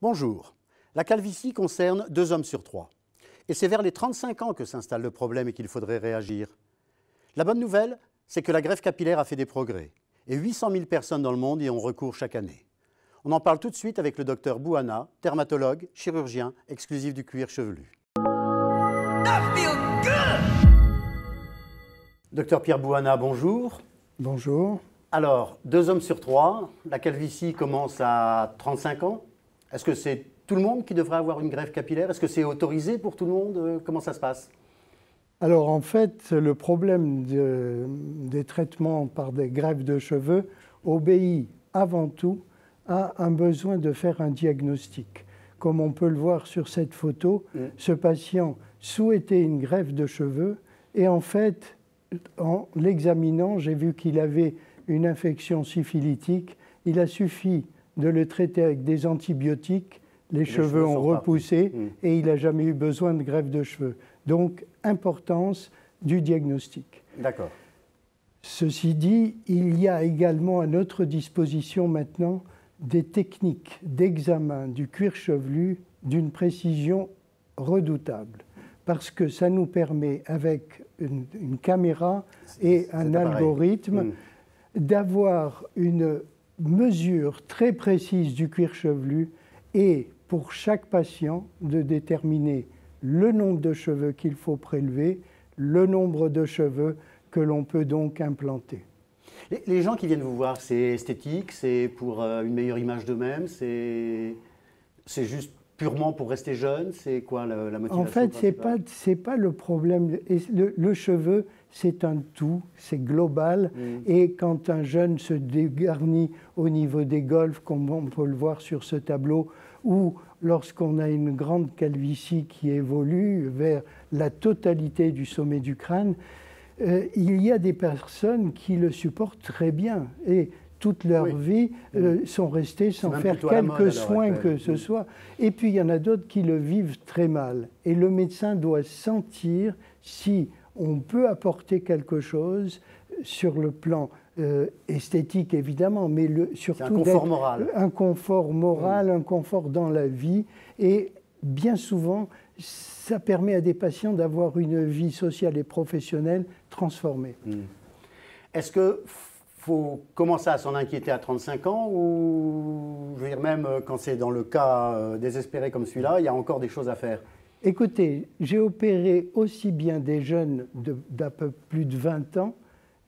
Bonjour. La calvitie concerne 2 hommes sur 3. Et c'est vers les 35 ans que s'installe le problème et qu'il faudrait réagir. La bonne nouvelle, c'est que la greffe capillaire a fait des progrès. Et 800 000 personnes dans le monde y ont recours chaque année. On en parle tout de suite avec le docteur Bouana, dermatologue, chirurgien, exclusif du cuir chevelu. Docteur Pierre Bouana, bonjour. Bonjour. Alors, 2 hommes sur 3, la calvitie commence à 35 ans. Est-ce que c'est tout le monde qui devrait avoir une greffe capillaire? Est-ce que c'est autorisé pour tout le monde? Comment ça se passe? Alors en fait, le problème des traitements par des greffes de cheveux obéit avant tout à un besoin de faire un diagnostic. Comme on peut le voir sur cette photo, ce patient souhaitait une greffe de cheveux et en fait, en l'examinant, j'ai vu qu'il avait une infection syphilitique. Il a suffi de le traiter avec des antibiotiques, les cheveux ont repoussé et il n'a jamais eu besoin de greffe de cheveux. Donc, importance du diagnostic. D'accord. Ceci dit, il y a également à notre disposition maintenant des techniques d'examen du cuir chevelu d'une précision redoutable. Parce que ça nous permet, avec une caméra et un algorithme, d'avoir une mesure très précise du cuir chevelu et pour chaque patient de déterminer le nombre de cheveux qu'il faut prélever, le nombre de cheveux que l'on peut donc implanter. Les gens qui viennent vous voir, c'est esthétique, c'est pour une meilleure image d'eux-mêmes, c'est juste purement pour rester jeune, c'est quoi la motivation? En fait, c'est pas le problème. Le cheveu, c'est un tout, c'est global. Et quand un jeune se dégarnit au niveau des golfs, comme on peut le voir sur ce tableau, ou lorsqu'on a une grande calvitie qui évolue vers la totalité du sommet du crâne, il y a des personnes qui le supportent très bien. Et toute leur vie sont restées sans faire quelques soins que ce soit. Et puis il y en a d'autres qui le vivent très mal. Et le médecin doit sentir si on peut apporter quelque chose sur le plan esthétique évidemment, mais surtout un confort moral. Un confort moral, un confort dans la vie. Et bien souvent, ça permet à des patients d'avoir une vie sociale et professionnelle transformée. Est-ce que faut commencer à s'en inquiéter à 35 ans ou, je veux dire, même quand c'est dans le cas désespéré comme celui-là, il y a encore des choses à faire? Écoutez, j'ai opéré aussi bien des jeunes d'à peu plus de 20 ans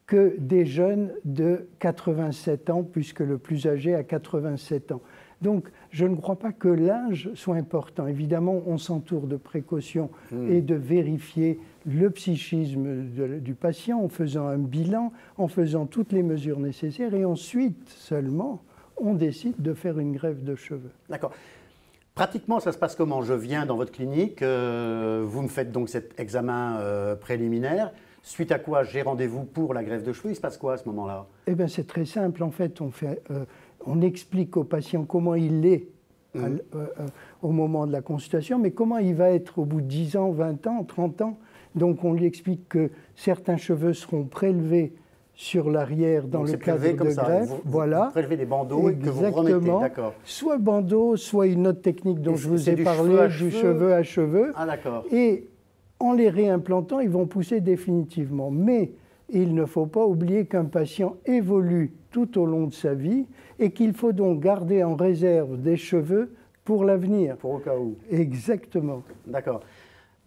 que des jeunes de 87 ans, puisque le plus âgé a 87 ans. Donc, je ne crois pas que l'âge soit important. Évidemment, on s'entoure de précautions et de vérifier le psychisme du patient en faisant un bilan, en faisant toutes les mesures nécessaires et ensuite seulement, on décide de faire une greffe de cheveux. D'accord. Pratiquement, ça se passe comment? Je viens dans votre clinique, vous me faites donc cet examen préliminaire, suite à quoi j'ai rendez-vous pour la greffe de cheveux. Il se passe quoi à ce moment-là? Eh bien, c'est très simple. En fait, on explique au patient comment il est au moment de la consultation, mais comment il va être au bout de 10 ans, 20 ans, 30 ans. Donc, on lui explique que certains cheveux seront prélevés sur l'arrière dans le cadre de greffe. Vous prélevez des bandeaux et que vous remettez, d'accord. Soit bandeau, soit une autre technique dont je vous ai parlé, du cheveu à cheveux. Ah, d'accord. Et en les réimplantant, ils vont pousser définitivement. Mais il ne faut pas oublier qu'un patient évolue tout au long de sa vie et qu'il faut donc garder en réserve des cheveux pour l'avenir. Pour au cas où. Exactement. D'accord.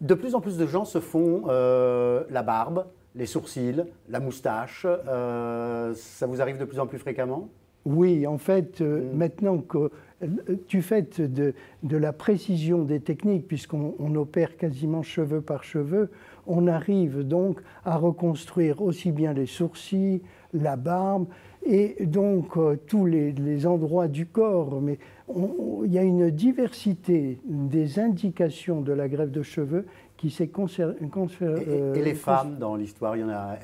De plus en plus de gens se font la barbe, les sourcils, la moustache. Ça vous arrive de plus en plus fréquemment? Oui, en fait, maintenant que du fait de la précision des techniques, puisqu'on opère quasiment cheveu par cheveu, on arrive donc à reconstruire aussi bien les sourcils, la barbe, et donc tous les endroits du corps. Mais il y a une diversité des indications de la greffe de cheveux qui s'est et les femmes dans l'histoire, il y en a...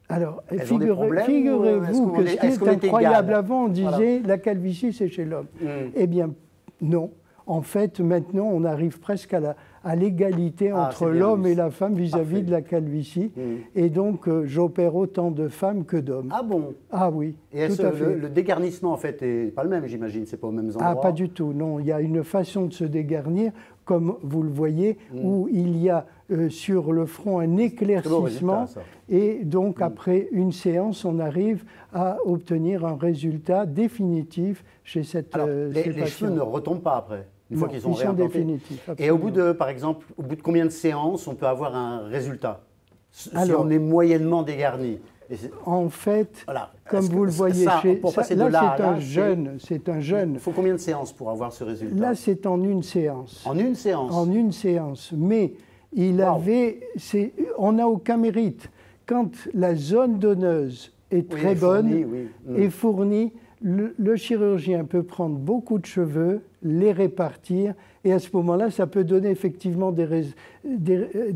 Alors, figurez-vous que ce qui est incroyable, avant on disait la calvitie c'est chez l'homme. Eh bien non, en fait, maintenant, on arrive presque à l'égalité entre l'homme et la femme vis-à-vis de la calvitie. Et donc, j'opère autant de femmes que d'hommes. Ah bon? Ah oui, et tout à fait. Le dégarnissement, en fait, n'est pas le même, j'imagine. C'est pas aux mêmes endroits. Ah, pas du tout, non. Il y a une façon de se dégarnir, comme vous le voyez, où il y a sur le front un éclaircissement. Et donc, après une séance, on arrive à obtenir un résultat définitif chez cette les cheveux ne retombent pas après, une fois qu'ils sont réimplantés. Définitifs. Et au bout de, par exemple, au bout de combien de séances on peut avoir un résultat si on est moyennement dégarni? En fait, voilà. Comme vous le voyez, là, c'est un jeune. Il faut combien de séances pour avoir ce résultat? Là, c'est en une séance. En une séance? En une séance. Mais il avait... On n'a aucun mérite. Quand la zone donneuse est très bonne et fournie, le chirurgien peut prendre beaucoup de cheveux, les répartir, et à ce moment-là, ça peut donner effectivement des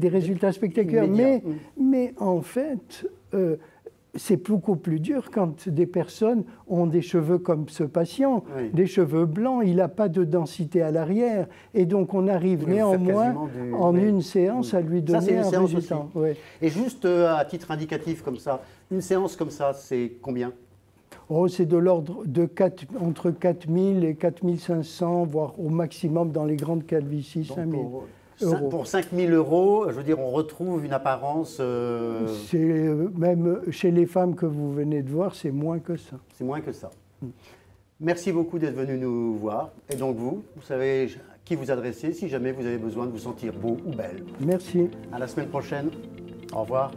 résultats spectaculaires. Mais en fait... c'est beaucoup plus dur quand des personnes ont des cheveux comme ce patient, des cheveux blancs, il n'a pas de densité à l'arrière. Et donc on arrive néanmoins en une séance à lui donner un résultat. Et juste à titre indicatif comme ça, une séance comme ça, c'est combien? Oh, c'est de l'ordre de entre 4 000 et 4 500, voire au maximum dans les grandes calvities, 5 000. Pour 5 000 €, je veux dire, on retrouve une apparence... Même chez les femmes que vous venez de voir, c'est moins que ça. C'est moins que ça. Merci beaucoup d'être venu nous voir. Et donc vous savez à qui vous adresser si jamais vous avez besoin de vous sentir beau ou belle. Merci. À la semaine prochaine. Au revoir.